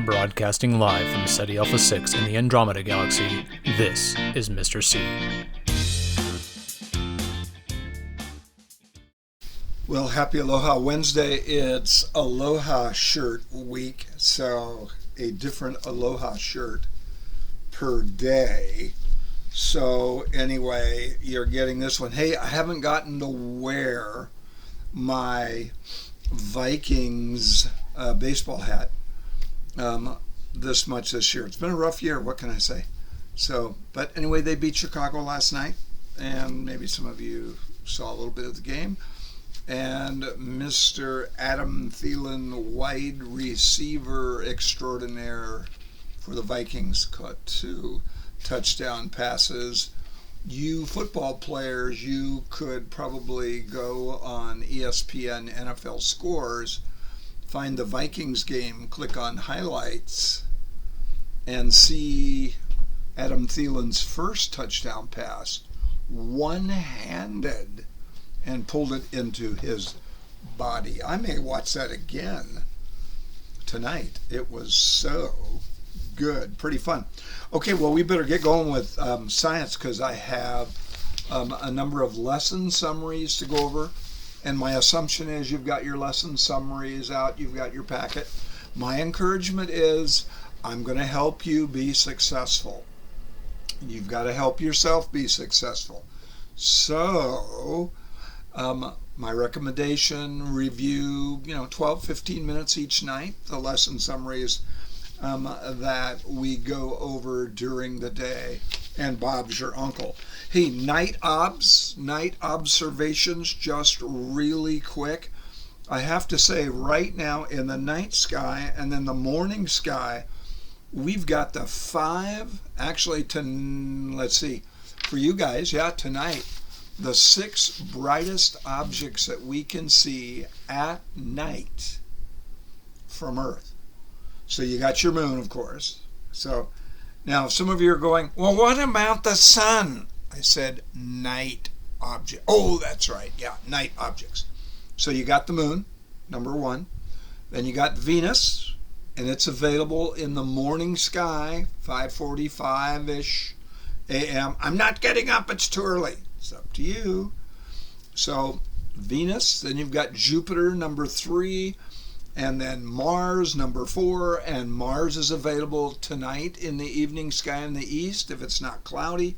Broadcasting live from SETI Alpha 6 in the Andromeda Galaxy, this is Mr. C. Well, happy Aloha Wednesday. It's Aloha Shirt Week, so a different Aloha shirt per day. So anyway, you're getting this one. Hey, I haven't gotten to wear my Vikings baseball hat this much this year. It's been a rough year, what can I say? So, but anyway, they beat Chicago last night, and maybe some of you saw a little bit of the game. And Mr. Adam Thielen, wide receiver extraordinaire for the Vikings, caught 2 touchdown passes. You football players, you could probably go on ESPN NFL Scores, find the Vikings game, click on highlights, and see Adam Thielen's first touchdown pass, one-handed, and pulled it into his body. I may watch that again tonight. It was so good. Pretty fun. Okay, well, we better get going with science because I have a number of lesson summaries to go over. And my assumption is you've got your lesson summaries out, you've got your packet. My encouragement is I'm going to help you be successful. You've got to help yourself be successful. So, my recommendation, review, 12, 15 minutes each night, the lesson summaries that we go over during the day. And Bob's your uncle. Hey, night observations, just really quick. I have to say right now in the night sky and then the morning sky, we've got the 5, actually, let's see, for you guys, tonight, the 6 brightest objects that we can see at night from Earth. So you got your moon, of course. So now some of you are going, well, what about the sun? I said night object. Oh, that's right. Yeah, night objects. So you got the moon, number 1. Then you got Venus, and it's available in the morning sky, 5:45-ish a.m. I'm not getting up. It's too early. It's up to you. So Venus, then you've got Jupiter, number 3, and then Mars, number 4, and Mars is available tonight in the evening sky in the east if it's not cloudy.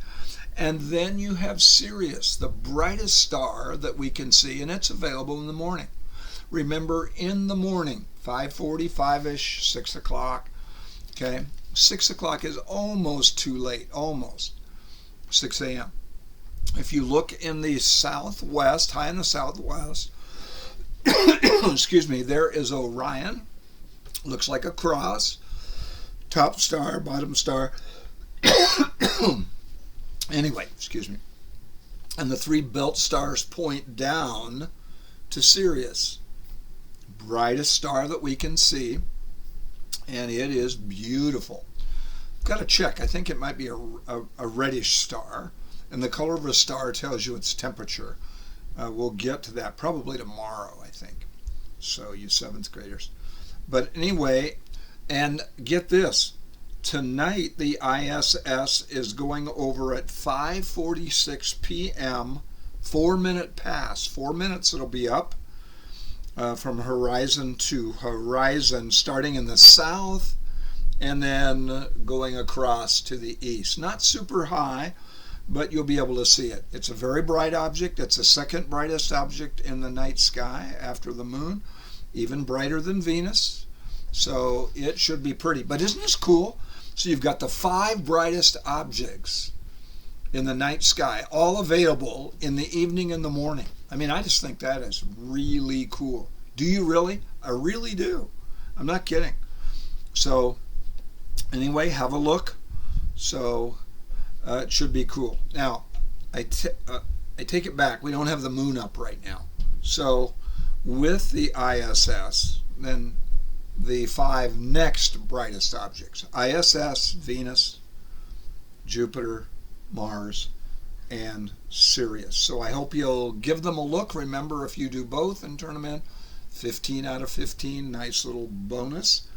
And then you have Sirius, the brightest star that we can see, and it's available in the morning. Remember, in the morning, 5:45-ish, 6 o'clock, okay? 6 o'clock is almost too late, almost, 6 a.m. If you look in the southwest, high in the southwest, excuse me, there is Orion, looks like a cross, top star, bottom star, anyway, excuse me, and the 3 belt stars point down to Sirius, brightest star that we can see, and it is beautiful. Got to check, I think it might be a reddish star, and the color of a star tells you its temperature. We'll get to that probably tomorrow, I think. So you 7th graders. But anyway, and get this. Tonight the ISS is going over at 5:46 p.m. 4-minute pass. 4 minutes it'll be up from horizon to horizon, starting in the south and then going across to the east. Not super high, but you'll be able to see it. It's a very bright object. It's the 2nd brightest object in the night sky after the moon, even brighter than Venus. So it should be pretty. But isn't this cool? So you've got the 5 brightest objects in the night sky, all available in the evening and the morning. I mean, I just think that is really cool. Do you really? I really do. I'm not kidding. So anyway, have a look. So it should be cool. Now, I take it back. We don't have the moon up right now. So with the ISS, then the 5 next brightest objects, ISS, Venus, Jupiter, Mars, and Sirius. So I hope you'll give them a look. Remember, if you do both and turn them in, 15 out of 15, nice little bonus.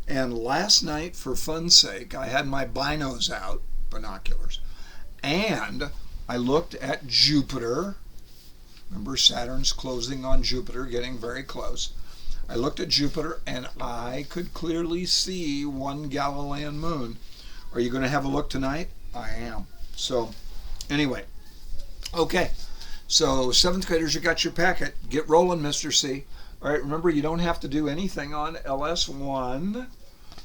And last night, for fun's sake, I had my binos out, binoculars, and I looked at Jupiter. Remember, Saturn's closing on Jupiter, getting very close. I looked at Jupiter, and I could clearly see one Galilean moon. Are you going to have a look tonight? I am. So, anyway. Okay. So, 7th graders, you got your packet. Get rolling, Mr. C. All right, remember, you don't have to do anything on LS1.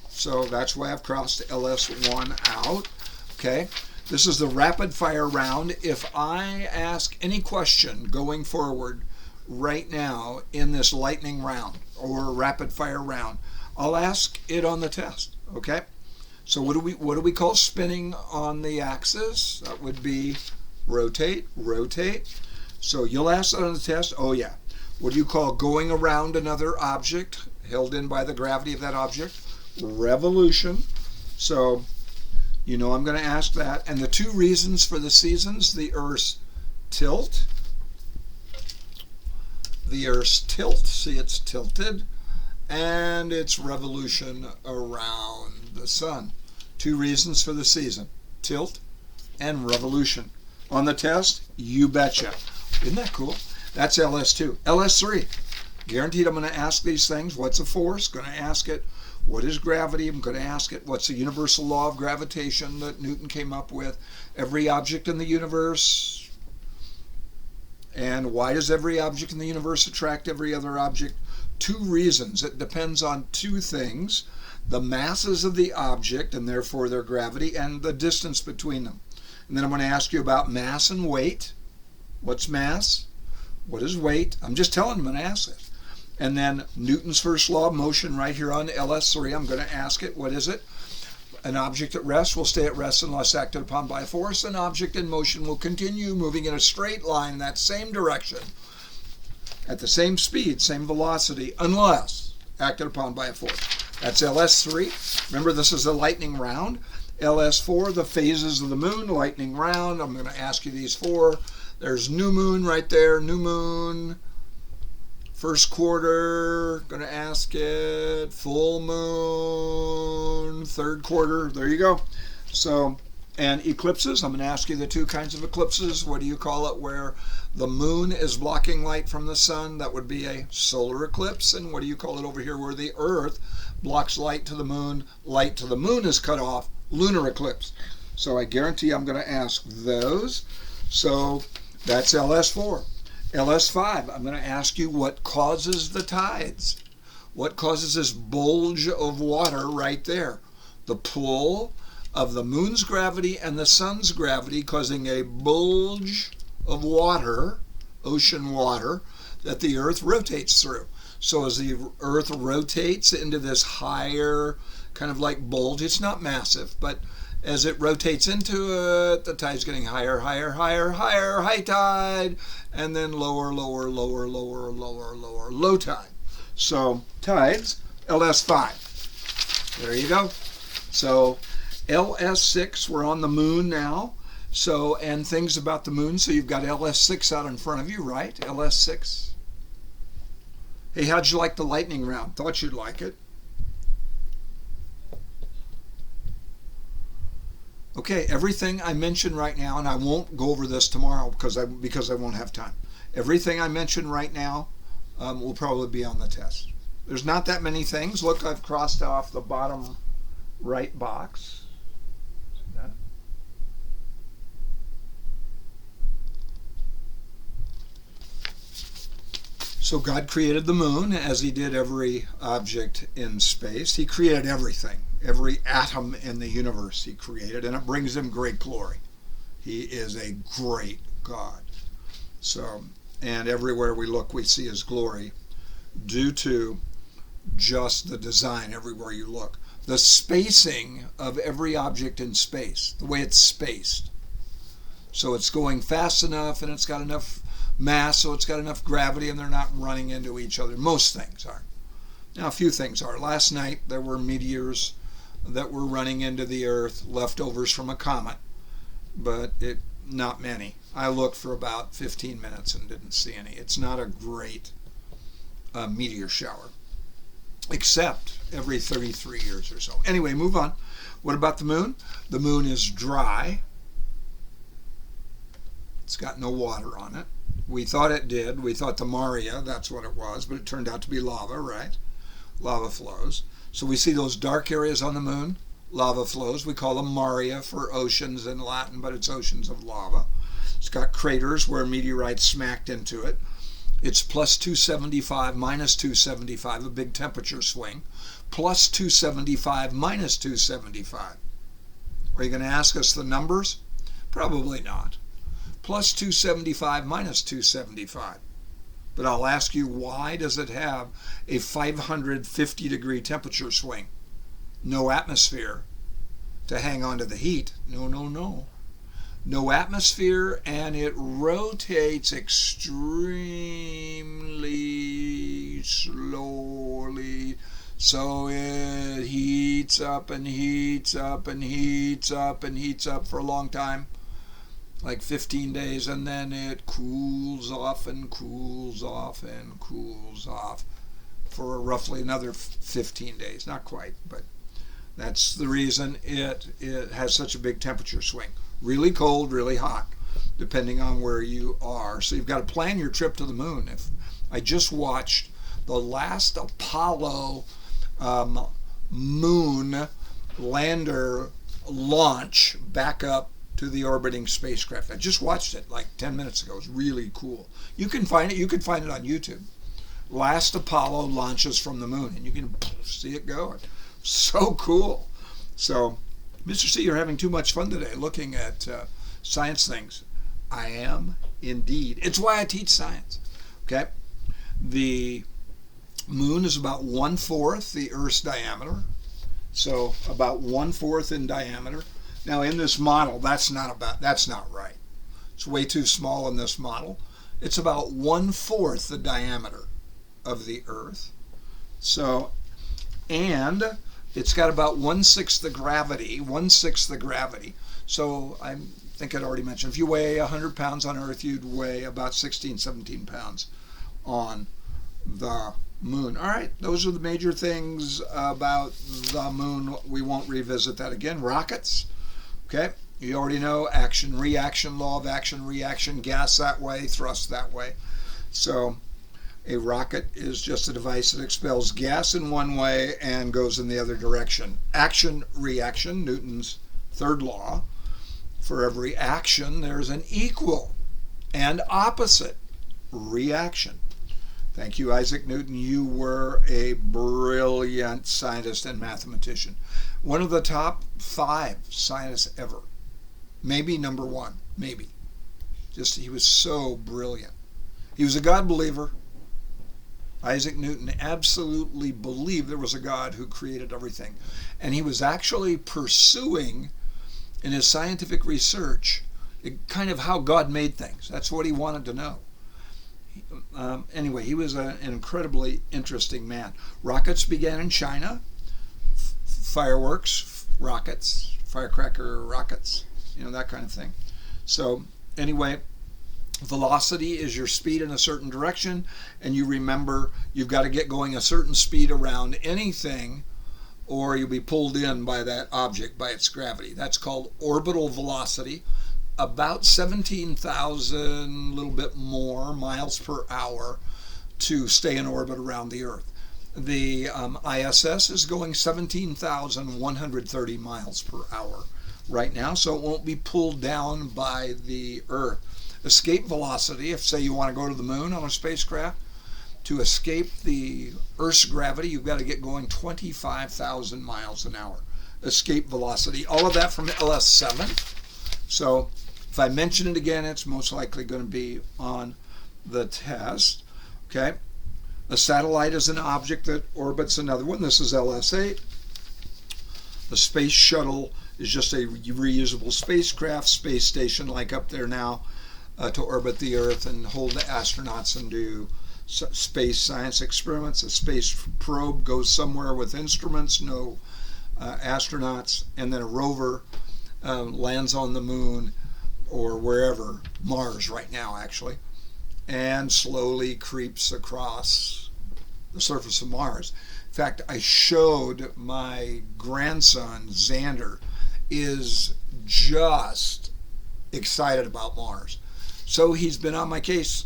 So, that's why I've crossed LS1 out. Okay. This is the rapid fire round. If I ask any question going forward right now in this lightning round or rapid fire round, I'll ask it on the test. Okay? So what do we call spinning on the axis? That would be rotate, rotate. So you'll ask that on the test. Oh yeah. What do you call going around another object held in by the gravity of that object? Revolution. So you know I'm going to ask that. And the 2 reasons for the seasons, the Earth's tilt. The Earth's tilt, see it's tilted, and its revolution around the sun. 2 reasons for the season, tilt and revolution. On the test, you betcha. Isn't that cool? That's LS2. LS3, guaranteed I'm going to ask these things. What's a force? Going to ask it. What is gravity? I'm going to ask it. What's the universal law of gravitation that Newton came up with? Every object in the universe. And why does every object in the universe attract every other object? 2 reasons. It depends on 2 things. The masses of the object, and therefore their gravity, and the distance between them. And then I'm going to ask you about mass and weight. What's mass? What is weight? I'm just telling you I'm going to ask it. And then Newton's first law of motion right here on LS3. I'm going to ask it. What is it? An object at rest will stay at rest unless acted upon by force. An object in motion will continue moving in a straight line in that same direction at the same speed, same velocity, unless acted upon by a force. That's LS3. Remember, this is the lightning round. LS4, the phases of the moon, lightning round. I'm going to ask you these 4. There's new moon right there, new moon. First quarter, going to ask it. Full moon, 3rd quarter. There you go. So, and eclipses. I'm going to ask you the 2 kinds of eclipses. What do you call it where the moon is blocking light from the sun? That would be a solar eclipse. And what do you call it over here where the earth blocks light to the moon? Light to the moon is cut off. Lunar eclipse. So I guarantee I'm going to ask those. So that's LS4. LS5, I'm going to ask you what causes the tides. What causes this bulge of water right there? The pull of the moon's gravity and the sun's gravity causing a bulge of water, ocean water, that the earth rotates through. So as the earth rotates into this higher kind of like bulge, it's not massive, but as it rotates into it, the tide's getting higher, higher, higher, higher, high tide, and then lower, lower, lower, lower, lower, lower, low tide. So tides, LS5. There you go. So LS6, we're on the moon now. So, and things about the moon. So you've got LS6 out in front of you, right? LS6. Hey, how'd you like the lightning round? Thought you'd like it. Okay, everything I mentioned right now, and I won't go over this tomorrow because I won't have time. Everything I mentioned right now will probably be on the test. There's not that many things. Look, I've crossed off the bottom right box. See that? So God created the moon as he did every object in space. He created everything. Every atom in the universe he created, and it brings him great glory. He is a great God. So, and everywhere we look, we see his glory due to just the design everywhere you look. The spacing of every object in space, the way it's spaced. So it's going fast enough, and it's got enough mass, so it's got enough gravity, and they're not running into each other. Most things aren't. Now, a few things are. Last night, there were meteors that were running into the earth, leftovers from a comet, but not many. I looked for about 15 minutes and didn't see any. It's not a great meteor shower. except every 33 years or so. Anyway, move on. What about the moon? The moon is dry. It's got no water on it. We thought it did. We thought the Maria, that's what it was, but it turned out to be lava, right? Lava flows. So we see those dark areas on the moon, lava flows. We call them Maria for oceans in Latin, but it's oceans of lava. It's got craters where meteorites smacked into it. It's plus 275, minus 275, a big temperature swing. Plus 275, minus 275. Are you going to ask us the numbers? Probably not. Plus 275, minus 275. But I'll ask you, why does it have a 550 degree temperature swing? No atmosphere to hang on to the heat. No, no, no. No atmosphere, and it rotates extremely slowly. So it heats up and heats up and heats up and heats up for a long time, like 15 days, and then it cools off and cools off and cools off for roughly another 15 days. Not quite, but that's the reason it has such a big temperature swing. Really cold, really hot, depending on where you are. So you've got to plan your trip to the moon. If I just watched the last Apollo moon lander launch back up to the orbiting spacecraft. I just watched it like 10 minutes ago. It was really cool. You can find it. You can find it on YouTube. Last Apollo launches from the moon, and you can see it going. So cool. So, Mr. C, you're having too much fun today looking at science things. I am indeed. It's why I teach science. Okay? The moon is about 1/4 the Earth's diameter. So about 1/4 in diameter. Now in this model, that's not right. It's way too small in this model. It's about 1/4 the diameter of the Earth. So, and it's got about 1/6 the gravity, 1/6 the gravity. So I think I'd already mentioned, if you weigh 100 pounds on Earth, you'd weigh about 16, 17 pounds on the moon. All right, those are the major things about the moon. We won't revisit that again. Rockets, okay, you already know action, reaction, law of action, reaction, gas that way, thrust that way. So a rocket is just a device that expels gas in one way and goes in the other direction. Action, reaction, Newton's third law. For every action, there's an equal and opposite reaction. Thank you, Isaac Newton. You were a brilliant scientist and mathematician. One of the top 5 scientists ever. Maybe number 1, maybe. Just, he was so brilliant. He was a God believer. Isaac Newton absolutely believed there was a God who created everything. And he was actually pursuing, in his scientific research, kind of how God made things. That's what he wanted to know. Anyway, he was an incredibly interesting man. Rockets began in China. Fireworks, rockets, firecracker rockets, that kind of thing. So anyway, velocity is your speed in a certain direction, and you remember you've got to get going a certain speed around anything, or you'll be pulled in by that object, by its gravity. That's called orbital velocity. About 17,000, a little bit more, miles per hour to stay in orbit around the Earth. The ISS is going 17,130 miles per hour right now, so it won't be pulled down by the Earth. Escape velocity, if say you want to go to the moon on a spacecraft, to escape the Earth's gravity, you've got to get going 25,000 miles an hour. Escape velocity, all of that from LS7. So if I mention it again, it's most likely going to be on the test. Okay. A satellite is an object that orbits another one. This is LS8. The space shuttle is just a reusable spacecraft, space station like up there now, to orbit the Earth and hold the astronauts and do space science experiments. A space probe goes somewhere with instruments, no astronauts, and then a rover lands on the moon or wherever, Mars right now actually, and slowly creeps across the surface of Mars. In fact, I showed my grandson, Xander, is just excited about Mars. So he's been on my case.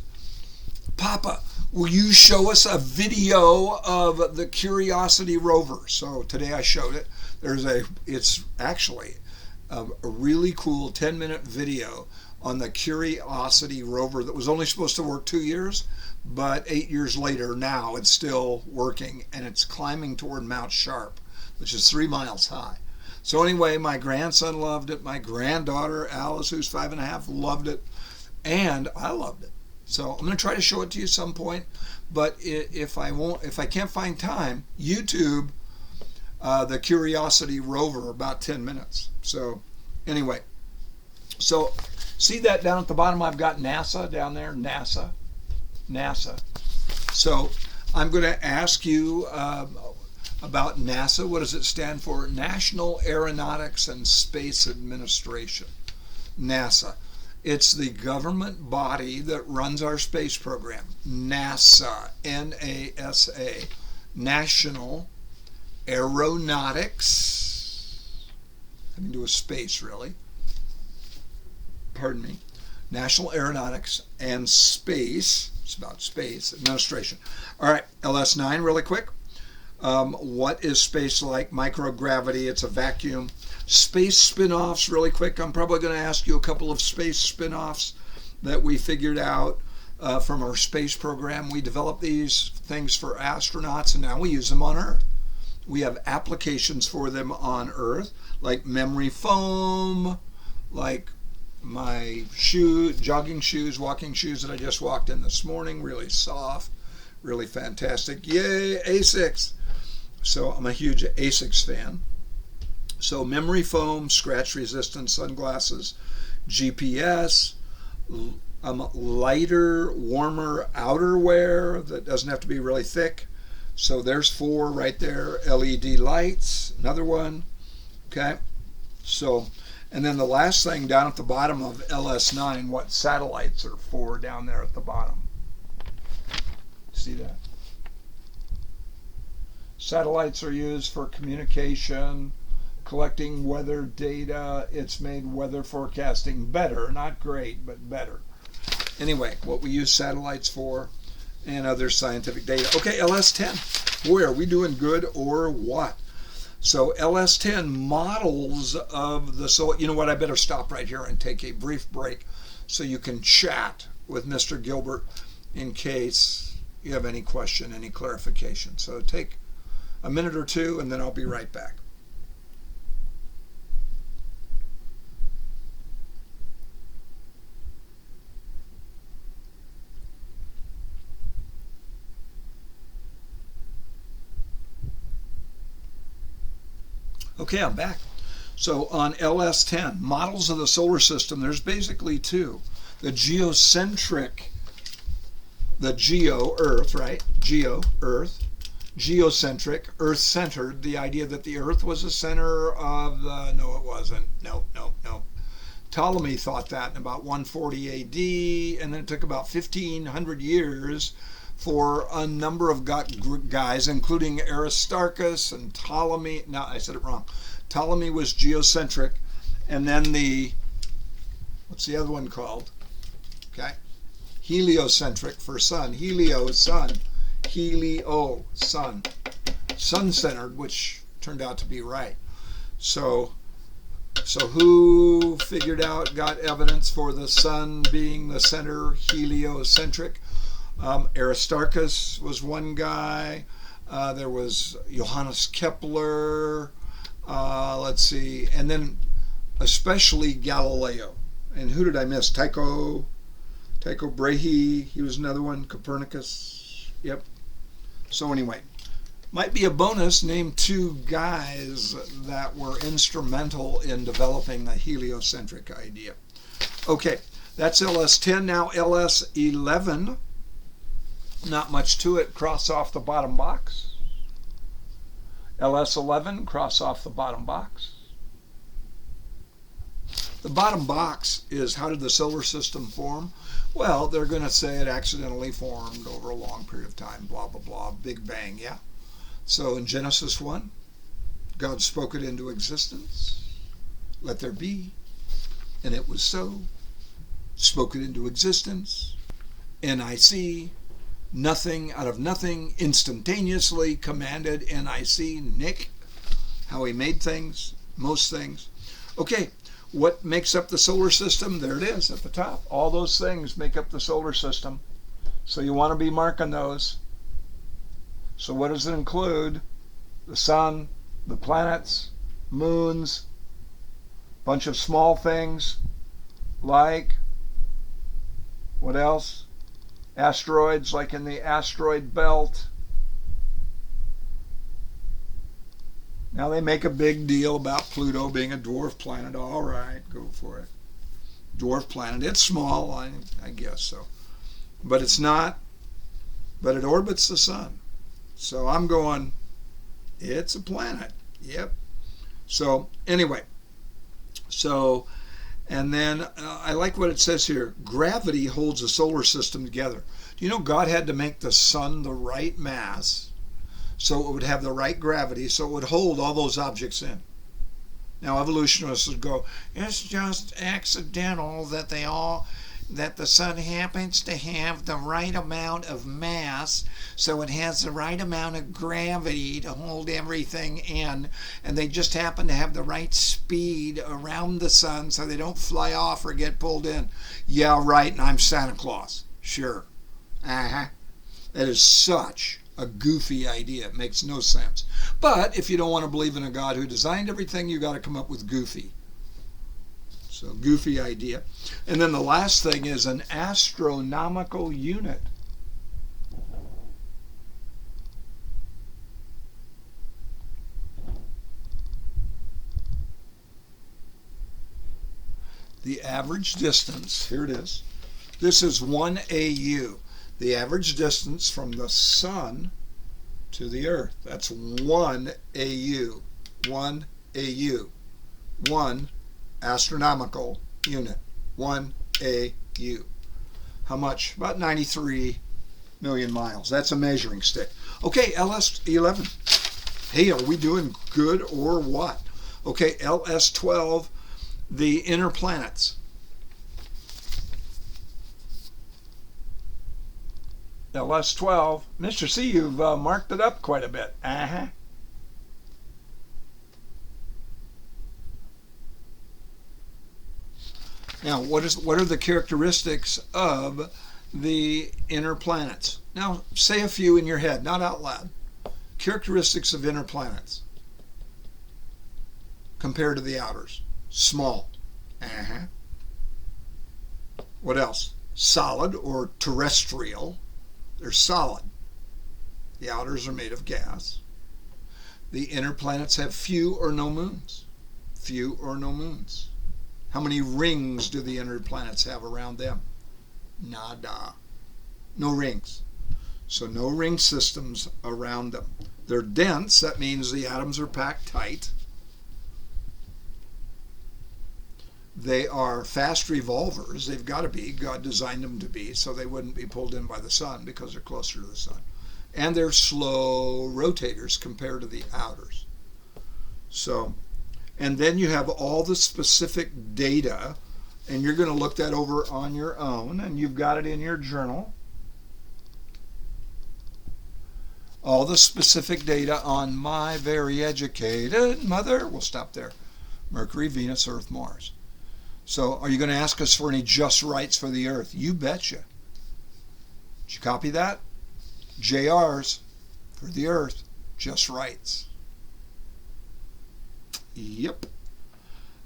Papa, will you show us a video of the Curiosity rover? So today I showed it. It's actually a really cool 10-minute video on the Curiosity rover that was only supposed to work 2 years, but 8 years later now it's still working, and it's climbing toward Mount Sharp, which is 3 miles high. So anyway, my grandson loved it. My granddaughter, Alice, who's 5.5, loved it, and I loved it. So I'm going to try to show it to you some point, but if I can't find time, YouTube the Curiosity rover, about 10 minutes. So anyway, so see that down at the bottom? I've got NASA down there, NASA. So I'm going to ask you about NASA. What does it stand for? National Aeronautics and Space Administration. NASA. It's the government body that runs our space program. NASA, NASA, National Aeronautics, having to do with space really, pardon me, National Aeronautics and Space, it's about space, Administration. All right, LS9 really quick. What is space like? Microgravity, it's a vacuum. Space spin-offs really quick. I'm probably going to ask you a couple of space spin-offs that we figured out from our space program. We developed these things for astronauts, and now we use them on Earth. We have applications for them on Earth, like memory foam, like my jogging shoes, walking shoes that I just walked in this morning, really soft, really fantastic. Yay, ASICS. So I'm a huge ASICS fan. So memory foam, scratch resistant sunglasses, GPS, lighter, warmer outerwear that doesn't have to be really thick. So there's 4 right there. LED lights, another one. Okay. So, and then the last thing down at the bottom of LS9, what satellites are for down there at the bottom. See that? Satellites are used for communication, collecting weather data. It's made weather forecasting better, not great, but better. Anyway, what we use satellites for and other scientific data. Okay, LS10. Boy, are we doing good or what? So LS10 models of the solar. You know what? I better stop right here and take a brief break so you can chat with Mr. Gilbert in case you have any question, any clarification. So take a minute or two, and then I'll be right back. Okay, I'm back. So on LS10, models of the solar system, there's basically 2. The geocentric, the geo, Earth, right? Geo, Earth. Geocentric, Earth-centered, the idea that the Earth was the center of the, no it wasn't, no. Ptolemy thought that in about 140 AD, and then it took about 1,500 years for a number of guys, including Aristarchus and Ptolemy. No, I said it wrong. Ptolemy was geocentric, and then what's the other one called? Okay, heliocentric for sun. Helio is sun. Helio, sun. Sun-centered, which turned out to be right. So who got evidence for the sun being the center, heliocentric? Aristarchus was one guy. There was Johannes Kepler. Let's see. And then especially Galileo. And who did I miss? Tycho Brahe. He was another one. Copernicus. Yep. So anyway, might be a bonus. Name 2 guys that were instrumental in developing the heliocentric idea. Okay, that's LS10. Now LS11. Not much to it. Cross off the bottom box. LS11, cross off the bottom box. The bottom box is, how did the solar system form? Well, they're going to say it accidentally formed over a long period of time, blah, blah, blah, Big Bang, yeah. So in Genesis 1, God spoke it into existence. Let there be. And it was so. Spoke it into existence. NIC. Nothing out of nothing. Instantaneously commanded NIC. Nick. How he made things. Most things. Okay. What makes up the solar system? There it is at the top. All those things make up the solar system. So you want to be marking those. So what does it include? The sun, the planets, moons, bunch of small things like, what else? Asteroids, like in the asteroid belt. Now they make a big deal about Pluto being a dwarf planet. All right, go for it. Dwarf planet. It's small, I guess so. But it's not. But it orbits the sun. So I'm going, it's a planet. Yep. So anyway. So, and then I like what it says here. Gravity holds the solar system together. Do you know God had to make the sun the right mass so it would have the right gravity, so it would hold all those objects in? Now evolutionists would go, it's just accidental that the sun happens to have the right amount of mass, so it has the right amount of gravity to hold everything in, and they just happen to have the right speed around the sun so they don't fly off or get pulled in. Yeah, right, and I'm Santa Claus. Sure. That is such a goofy idea. It makes no sense. But if you don't want to believe in a God who designed everything, you got to come up with goofy. So goofy idea. And then the last thing is an astronomical unit. The average distance, here it is. This is 1 AU. The average distance from the sun to the earth. That's 1 AU. 1 AU. 1 astronomical unit. 1 AU. How much? About 93 million miles. That's a measuring stick. Okay, LS11. Hey, are we doing good or what? Okay, LS12, the inner planets. LS12. Mr. C, you've marked it up quite a bit. Now, what are the characteristics of the inner planets? Now, say a few in your head, not out loud. Characteristics of inner planets compared to the outers. Small. What else? Solid or terrestrial. They're solid. The outers are made of gas. The inner planets have few or no moons. Few or no moons. How many rings do the inner planets have around them? Nada. No rings. So no ring systems around them. They're dense. That means the atoms are packed tight. They are fast revolvers. They've got to be. God designed them to be, so they wouldn't be pulled in by the sun because they're closer to the sun. And they're slow rotators compared to the outers. So, and then you have all the specific data, and you're going to look that over on your own, and you've got it in your journal. All the specific data on my very educated mother. We'll stop there. Mercury, Venus, Earth, Mars. So are you going to ask us for any just rights for the Earth? You betcha. Did you copy that? JRs for the Earth, just rights. Yep.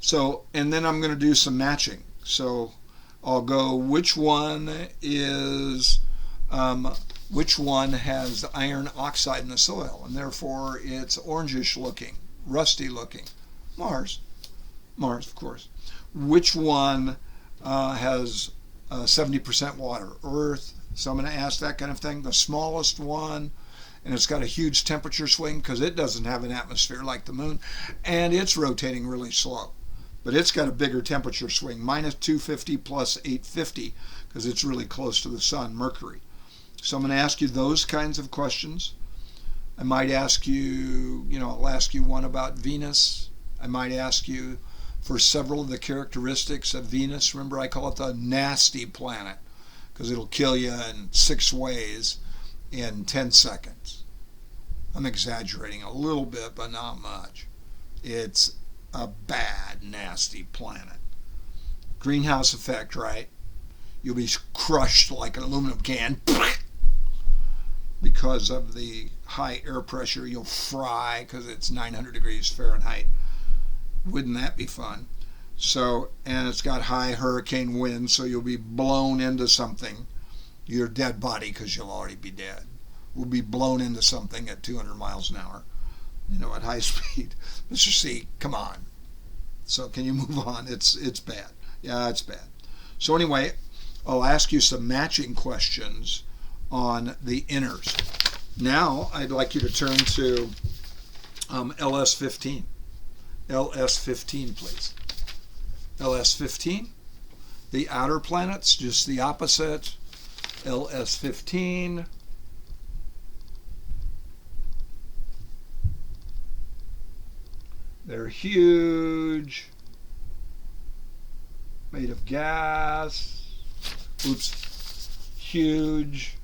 So, and then I'm going to do some matching. So I'll go, which one has iron oxide in the soil, and therefore it's orangish looking, rusty looking? Mars, of course. Which one has 70% water? Earth. So I'm going to ask that kind of thing. The smallest one, and it's got a huge temperature swing because it doesn't have an atmosphere like the moon, and it's rotating really slow. But it's got a bigger temperature swing, minus 250 plus 850, because it's really close to the sun, Mercury. So I'm going to ask you those kinds of questions. I might ask you, I'll ask you one about Venus. I might ask you for several of the characteristics of Venus. Remember, I call it the nasty planet because it'll kill you in 6 ways in 10 seconds. I'm exaggerating a little bit, but not much. It's a bad, nasty planet. Greenhouse effect, right? You'll be crushed like an aluminum can. Because of the high air pressure, you'll fry because it's 900 degrees Fahrenheit. Wouldn't that be fun? So, and it's got high hurricane winds, so you'll be blown into something. Your dead body, because you'll already be dead, will be blown into something at 200 miles an hour, at high speed. Mr. C, come on. So can you move on? It's bad. Yeah, it's bad. So anyway, I'll ask you some matching questions on the inners. Now, I'd like you to turn to LS15. LS15, please. LS15. The outer planets, just the opposite. LS15. They're huge, made of gas. Oops. Huge,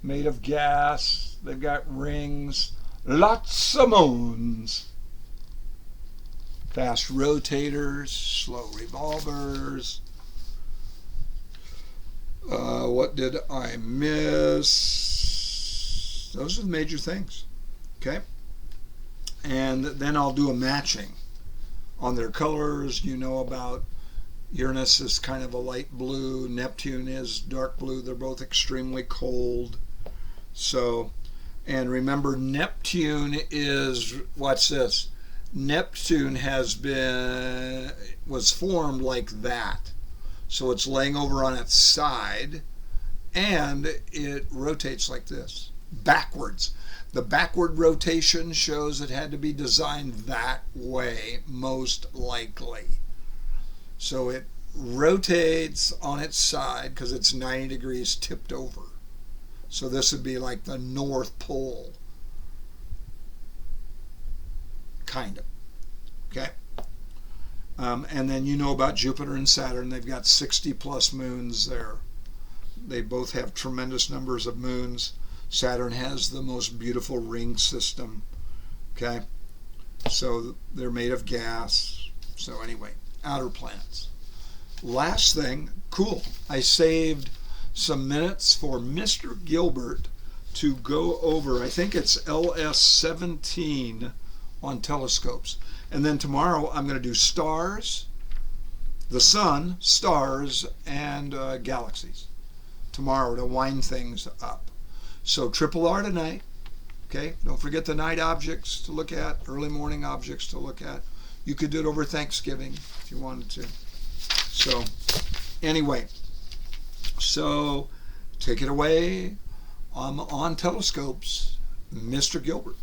made of gas. They've got rings, lots of moons. Fast rotators, slow revolvers. What did I miss? Those are the major things. Okay? And then I'll do a matching on their colors. You know about Uranus is kind of a light blue. Neptune is dark blue. They're both extremely cold. So, and remember, Neptune is, watch this. Neptune was formed like that. So it's laying over on its side, and it rotates like this, backwards. The backward rotation shows it had to be designed that way, most likely. So it rotates on its side because it's 90 degrees tipped over. So this would be like the North Pole. Kind of. Okay? And then you know about Jupiter and Saturn. They've got 60 plus moons there. They both have tremendous numbers of moons. Saturn has the most beautiful ring system. Okay? So they're made of gas. So anyway, outer planets. Last thing, cool. I saved some minutes for Mr. Gilbert to go over, I think it's LS17 on telescopes. And then tomorrow I'm going to do stars, the sun, stars, and galaxies tomorrow to wind things up. So triple R tonight. Okay, don't forget the night objects to look at, early morning objects to look at. You could do it over Thanksgiving if you wanted to. So anyway, so take it away on telescopes, Mr. Gilbert.